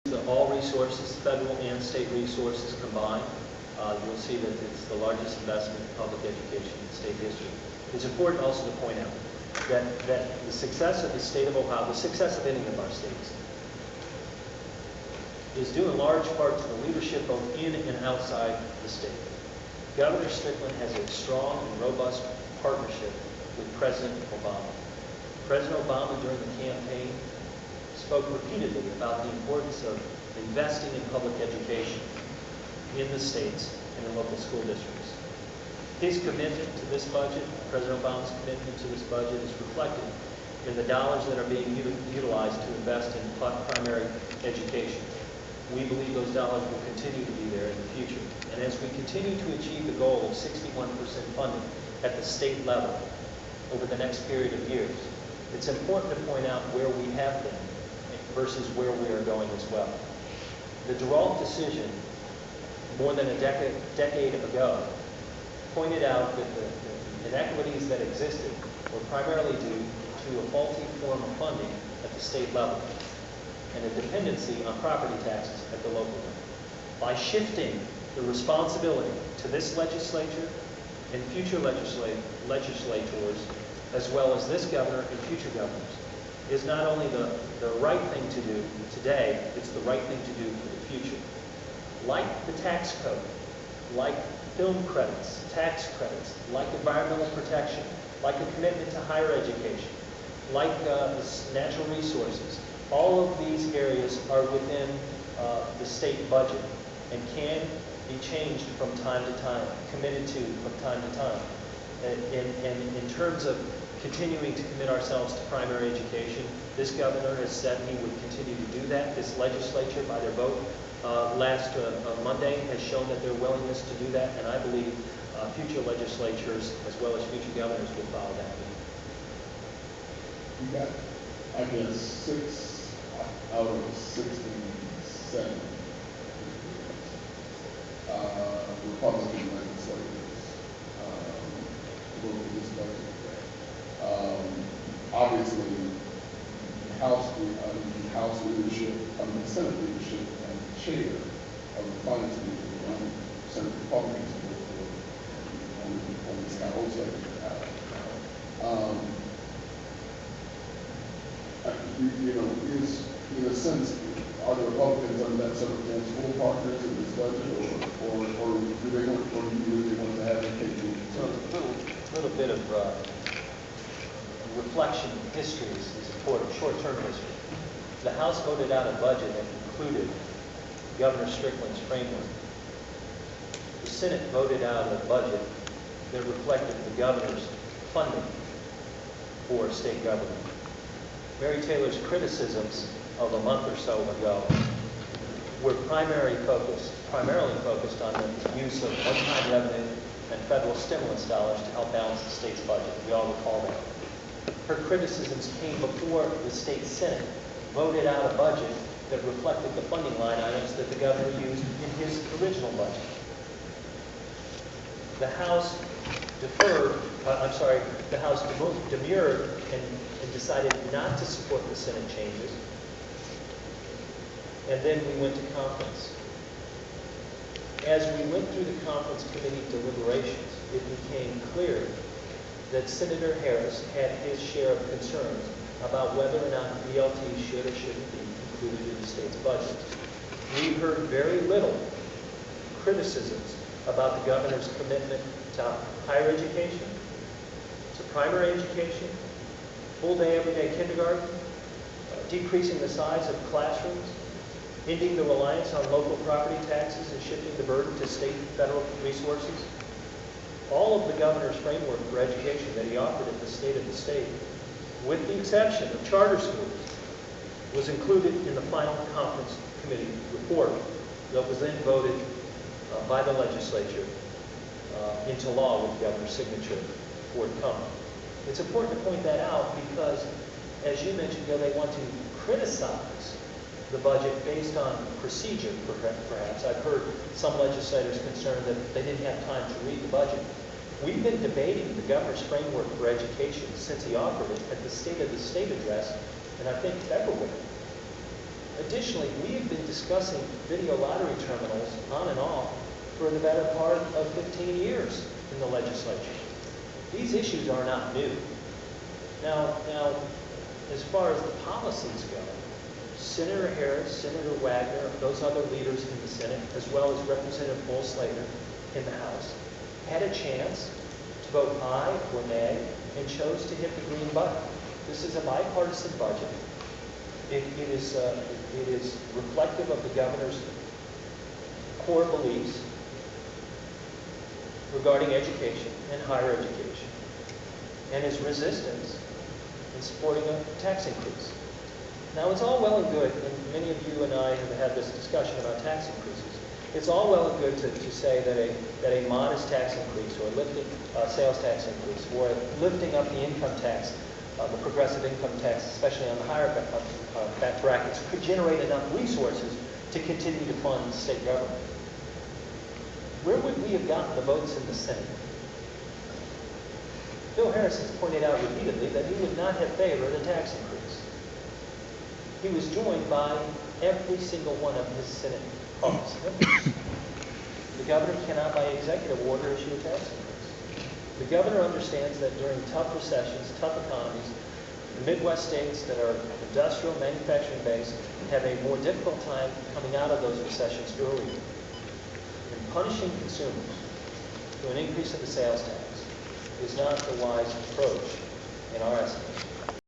all resources, federal and state resources combined. You'll see that it's the largest investment in public education in state history. It's important also to point out that the success of the state of Ohio, the success of any of our states, is due in large part to the leadership both in and outside the state. Governor Strickland has a strong and robust partnership with President Obama. President Obama, during the campaign, spoke repeatedly about the importance of investing in public education in the states and in local school districts. His commitment to this budget, President Obama's commitment to this budget, is reflected in the dollars that are being utilized to invest in primary education. We believe those dollars will continue to be there in the future. And as we continue to achieve the goal of 61% funding at the state level over the next period of years, it's important to point out where we have been versus where we are going as well. The DeRault decision, more than a decade ago, pointed out that the inequities that existed were primarily due to a faulty form of funding at the state level and a dependency on property taxes at the local level. By shifting the responsibility to this legislature and future legislators, as well as this governor and future governors, is not only the right thing to do today, it's the right thing to do for the future. Like the tax code, like film credits, tax credits, like environmental protection, like a commitment to higher education, like natural resources, all of these areas are within the state budget and can be changed from time to time, committed to from time to time. And in terms of continuing to commit ourselves to primary education, this governor has said he would continue to do that. This legislature, by their vote last Monday, has shown that their willingness to do that, and I believe future legislatures as well as future governors will follow that lead. We got, I guess, 6 out of 67 Republican legislators vote for this budget. Obviously, the House leadership, the Senate leadership, and the chair of the Finance Committee, Senate Republicans, on this kind of is, in a sense, are the Republicans under that circumstance full partners in this budget, or do they want, or do you really want to have a cake? So a little bit of reflection history is important, short-term history. The House voted out a budget that included Governor Strickland's framework. The Senate voted out a budget that reflected the governor's funding for state government. Mary Taylor's criticisms of a month or so ago were primarily focused on the use of one-time revenue and federal stimulus dollars to help balance the state's budget. We all recall that. Her criticisms came before the state Senate voted out a budget that reflected the funding line items that the governor used in his original budget. The House demurred and decided not to support the Senate changes. And then we went to conference. As we went through the conference committee deliberations, it became clear that Senator Harris had his share of concerns about whether or not BLT should or shouldn't be included in the state's budget. We heard very little criticisms about the governor's commitment to higher education, to primary education, full-day, everyday kindergarten, decreasing the size of classrooms, ending the reliance on local property taxes and shifting the burden to state and federal resources. All of the governor's framework for education that he offered at the State of the State, with the exception of charter schools, was included in the final conference committee report that was then voted by the legislature into law with the governor's signature forthcoming. It's important to point that out because, as you mentioned, they want to criticize the budget based on procedure, perhaps. I've heard some legislators concerned that they didn't have time to read the budget. We've been debating the governor's framework for education since he offered it at the State of the State address in, I think, February. Additionally, we have been discussing video lottery terminals on and off for the better part of 15 years in the legislature. These issues are not new. Now, as far as the policies go, Senator Harris, Senator Wagner, those other leaders in the Senate, as well as Representative Bull Slater in the House, had a chance to vote aye or nay and chose to hit the green button. This is a bipartisan budget. It is reflective of the governor's core beliefs regarding education and higher education, and his resistance in supporting a tax increase. Now, it's all well and good, and many of you and I have had this discussion about tax increases. It's all well and good to say that a modest tax increase, or lifting sales tax increase, or lifting up the income tax, the progressive income tax, especially on the higher brackets, could generate enough resources to continue to fund state government. Where would we have gotten the votes in the Senate? Bill Harris has pointed out repeatedly that he would not have favored a tax increase. He was joined by every single one of his Senate caucus members. The governor cannot, by executive order, issue a tax increase. The governor understands that during tough recessions, tough economies, the Midwest states that are industrial, manufacturing based have a more difficult time coming out of those recessions earlier. And punishing consumers through an increase in the sales tax is not the wise approach in our estimation.